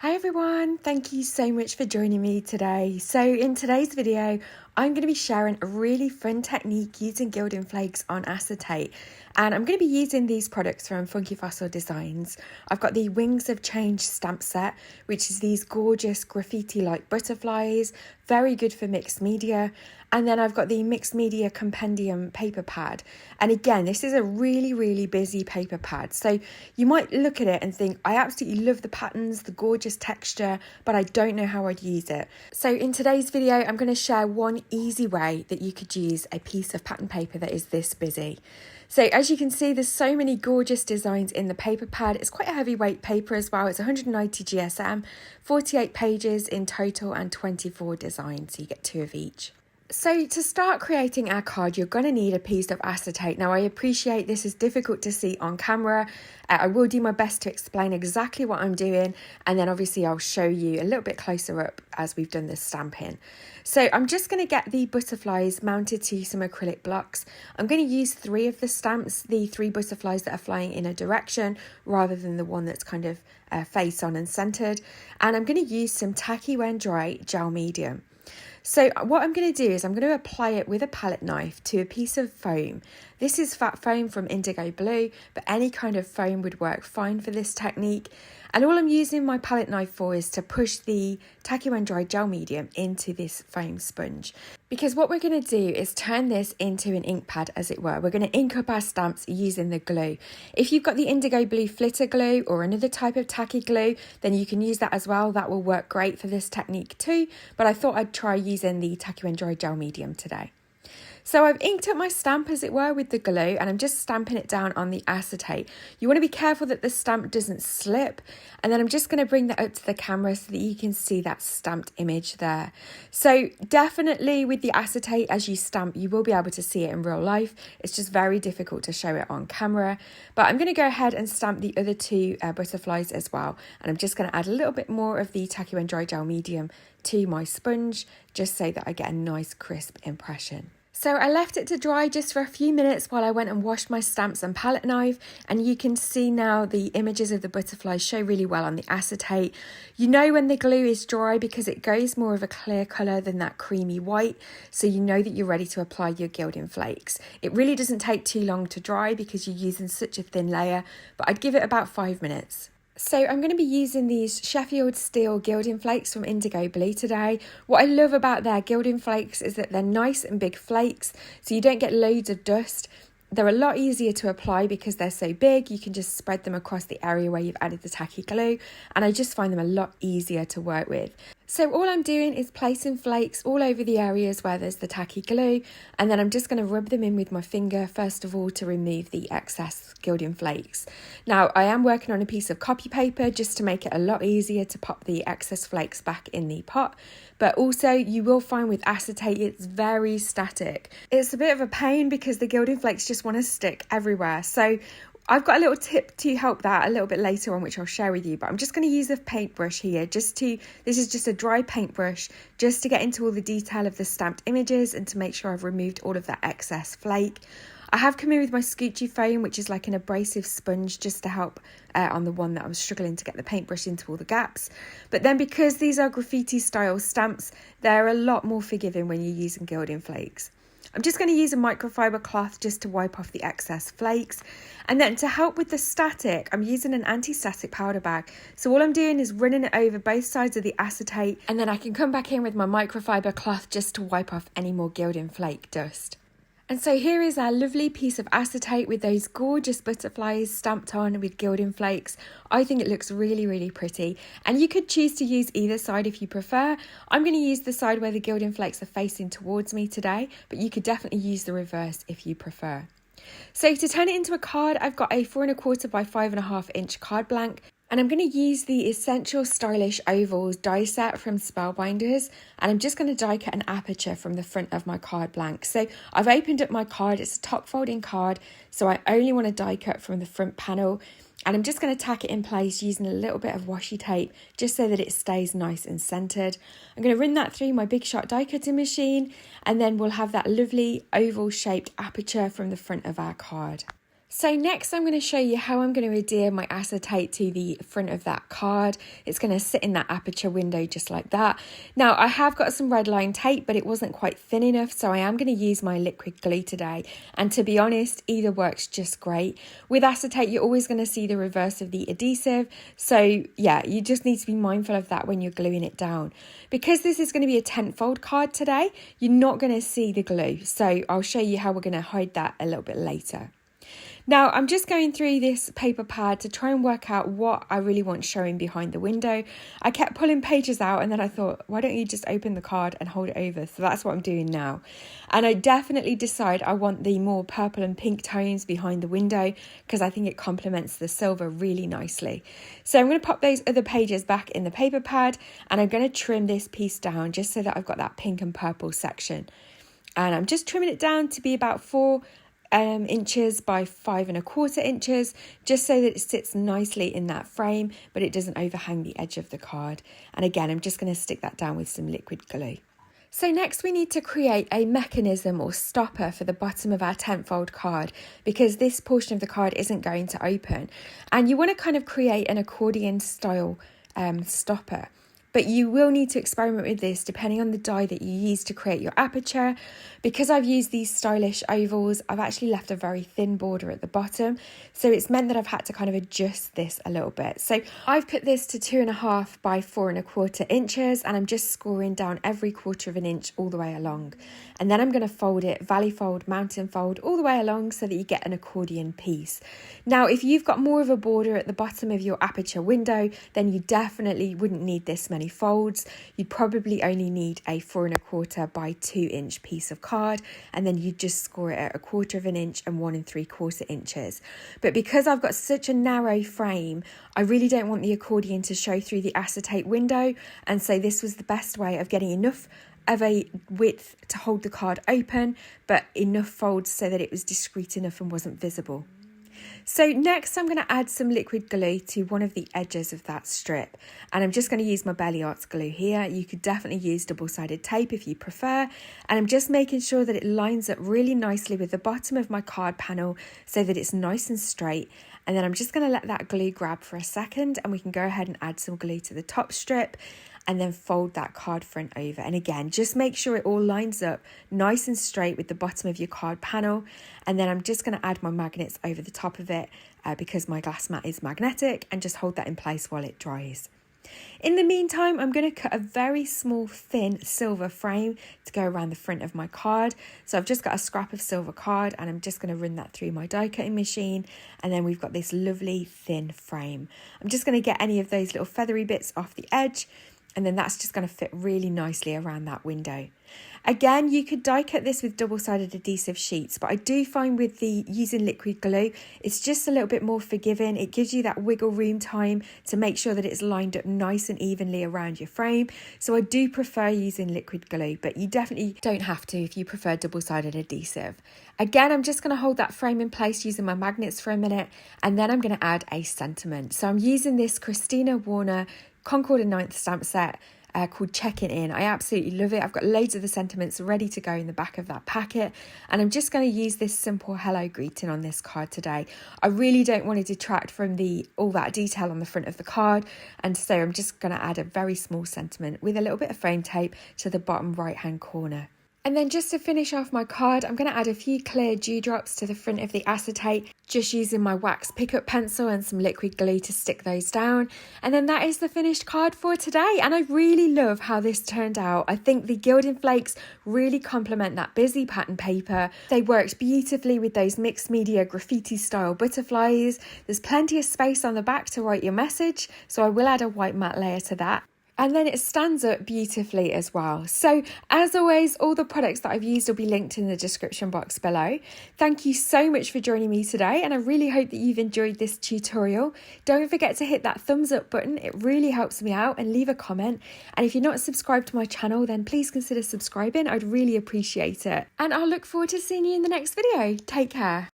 Hi everyone, thank you so much for joining me today. So in today's video, I'm going to be sharing a really fun technique using Gilding Flakes on acetate. And I'm going to be using these products from Funky Fossil Designs. I've got the Wings of Change stamp set, which is these gorgeous graffiti-like butterflies, very good for mixed media. And then I've got the Mixed Media Compendium paper pad. And again, this is a really busy paper pad. So you might look at it and think, I absolutely love the patterns, the gorgeous texture, but I don't know how I'd use it. So in today's video, I'm going to share one easy way that you could use a piece of pattern paper that is this busy. So as you can see, there's so many gorgeous designs in the paper pad. It's quite a heavyweight paper as well. It's 190 GSM, 48 pages in total and 24 designs. So you get 2 of each. So to start creating our card, you're going to need a piece of acetate. Now I appreciate this is difficult to see on camera. I will do my best to explain exactly what I'm doing, and then obviously I'll show you a little bit closer up as we've done the stamping. So I'm just going to get the butterflies mounted to some acrylic blocks. I'm going to use 3 of the stamps, the 3 butterflies that are flying in a direction rather than the one that's kind of face on and centered. And I'm going to use some Tacky when dry gel medium. So what I'm going to do is I'm going to apply it with a palette knife to a piece of foam. This is Phat Foam from Indigo Blue, but any kind of foam would work fine for this technique. And all I'm using my palette knife for is to push the Tacky when dry gel medium into this foam sponge. Because what we're going to do is turn this into an ink pad, as it were. We're going to ink up our stamps using the glue. If you've got the Indigo Blue flitter glue or another type of tacky glue, then you can use that as well. That will work great for this technique too. But I thought I'd try using the Tacky when dry gel medium today. So I've inked up my stamp, as it were, with the glue, and I'm just stamping it down on the acetate. You want to be careful that the stamp doesn't slip, and then I'm just going to bring that up to the camera so that you can see that stamped image there. So definitely with the acetate, as you stamp, you will be able to see it in real life. It's just very difficult to show it on camera. But I'm going to go ahead and stamp the other 2 butterflies as well, and I'm just going to add a little bit more of the Tacky when dry gel medium to my sponge, just so that I get a nice crisp impression. So I left it to dry just for a few minutes while I went and washed my stamps and palette knife, and you can see now the images of the butterflies show really well on the acetate. You know when the glue is dry because it goes more of a clear colour than that creamy white, so you know that you're ready to apply your Gilding Flakes. It really doesn't take too long to dry because you're using such a thin layer, but I'd give it about 5 minutes. So I'm going to be using these Sheffield Steel Gilding Flakes from Indigo Blue today. What I love about their Gilding Flakes is that they're nice and big flakes, so you don't get loads of dust. They're a lot easier to apply because they're so big. You can just spread them across the area where you've added the tacky glue, and I just find them a lot easier to work with. So all I'm doing is placing flakes all over the areas where there's the tacky glue, and then I'm just going to rub them in with my finger first of all to remove the excess Gilding Flakes. Now I am working on a piece of copy paper just to make it a lot easier to pop the excess flakes back in the pot, but also you will find with acetate it's very static. It's a bit of a pain because the Gilding Flakes just want to stick everywhere. So I've got a little tip to help that a little bit later on, which I'll share with you, but I'm just going to use a paintbrush here this is just a dry paintbrush, just to get into all the detail of the stamped images and to make sure I've removed all of that excess flake. I have come in with my Scoochy foam, which is like an abrasive sponge, just to help on the one that I was struggling to get the paintbrush into all the gaps. But then because these are graffiti style stamps, they're a lot more forgiving when you're using Gilding Flakes. I'm just going to use a microfiber cloth just to wipe off the excess flakes. And then to help with the static, I'm using an anti-static powder bag. So all I'm doing is running it over both sides of the acetate, and then I can come back in with my microfiber cloth just to wipe off any more Gilding Flake dust. And so here is our lovely piece of acetate with those gorgeous butterflies stamped on with Gilding Flakes. I think it looks really pretty, and you could choose to use either side if you prefer. I'm going to use the side where the Gilding Flakes are facing towards me today, but you could definitely use the reverse if you prefer. So to turn it into a card, I've got a 4 1/4 by 5.5 inch card blank. And I'm going to use the Essential Stylish Ovals die set from Spellbinders, and I'm just going to die cut an aperture from the front of my card blank. So I've opened up my card, it's a top folding card, so I only want to die cut from the front panel, and I'm just going to tack it in place using a little bit of washi tape just so that it stays nice and centered. I'm going to run that through my Big Shot die cutting machine, and then we'll have that lovely oval shaped aperture from the front of our card. So next I'm going to show you how I'm going to adhere my acetate to the front of that card. It's going to sit in that aperture window just like that. Now I have got some red line tape, but it wasn't quite thin enough, so I am going to use my liquid glue today. And to be honest, either works just great. With acetate, you're always going to see the reverse of the adhesive. So yeah, you just need to be mindful of that when you're gluing it down. Because this is going to be a 10-fold card today, you're not going to see the glue. So I'll show you how we're going to hide that a little bit later. Now, I'm just going through this paper pad to try and work out what I really want showing behind the window. I kept pulling pages out and then I thought, why don't you just open the card and hold it over? So that's what I'm doing now. And I definitely decide I want the more purple and pink tones behind the window because I think it complements the silver really nicely. So I'm going to pop those other pages back in the paper pad and I'm going to trim this piece down just so that I've got that pink and purple section. And I'm just trimming it down to be about 4 inches by 5 1/4 inches, just so that it sits nicely in that frame, but it doesn't overhang the edge of the card. And again, I'm just going to stick that down with some liquid glue. So next we need to create a mechanism or stopper for the bottom of our 10-fold card, because this portion of the card isn't going to open. And you want to kind of create an accordion style stopper. But you will need to experiment with this depending on the die that you use to create your aperture. Because I've used these stylish ovals, I've actually left a very thin border at the bottom. So it's meant that I've had to kind of adjust this a little bit. So I've put this to 2.5 by 4 1/4 inches, and I'm just scoring down every 1/4 of an inch all the way along. And then I'm going to fold it, valley fold, mountain fold, all the way along so that you get an accordion piece. Now, if you've got more of a border at the bottom of your aperture window, then you definitely wouldn't need this many folds. You'd probably only need a 4 1/4 by 2 inch piece of card, and then you just score it at 1/4 of an inch and 1 3/4 inches. But because I've got such a narrow frame, I really don't want the accordion to show through the acetate window, and so this was the best way of getting enough of a width to hold the card open, but enough folds so that it was discreet enough and wasn't visible. So next I'm going to add some liquid glue to one of the edges of that strip, and I'm just going to use my Belly Arts glue here. You could definitely use double-sided tape if you prefer, and I'm just making sure that it lines up really nicely with the bottom of my card panel so that it's nice and straight. And then I'm just going to let that glue grab for a second, and we can go ahead and add some glue to the top strip and then fold that card front over. And again, just make sure it all lines up nice and straight with the bottom of your card panel. And then I'm just going to add my magnets over the top of it because my glass mat is magnetic, and just hold that in place while it dries. In the meantime, I'm going to cut a very small thin silver frame to go around the front of my card. So I've just got a scrap of silver card and I'm just going to run that through my die cutting machine, and then we've got this lovely thin frame. I'm just going to get any of those little feathery bits off the edge, and then that's just going to fit really nicely around that window. Again, you could die cut this with double-sided adhesive sheets, but I do find with the using liquid glue, it's just a little bit more forgiving. It gives you that wiggle room time to make sure that it's lined up nice and evenly around your frame. So I do prefer using liquid glue, but you definitely don't have to if you prefer double-sided adhesive. Again, I'm just going to hold that frame in place using my magnets for a minute, and then I'm going to add a sentiment. So I'm using this Christina Warner Concord and 9th stamp set called Checking In. I absolutely love it. I've got loads of the sentiments ready to go in the back of that packet, and I'm just going to use this simple hello greeting on this card today. I really don't want to detract from all that detail on the front of the card, and so I'm just going to add a very small sentiment with a little bit of frame tape to the bottom right hand corner. And then just to finish off my card, I'm going to add a few clear dewdrops to the front of the acetate, just using my wax pickup pencil and some liquid glue to stick those down. And then that is the finished card for today. And I really love how this turned out. I think the Gilding Flakes really complement that busy pattern paper. They worked beautifully with those mixed media graffiti style butterflies. There's plenty of space on the back to write your message, so I will add a white matte layer to that. And then it stands up beautifully as well. So as always, all the products that I've used will be linked in the description box below. Thank you so much for joining me today, and I really hope that you've enjoyed this tutorial. Don't forget to hit that thumbs up button. It really helps me out, and leave a comment. And if you're not subscribed to my channel, then please consider subscribing. I'd really appreciate it. And I'll look forward to seeing you in the next video. Take care.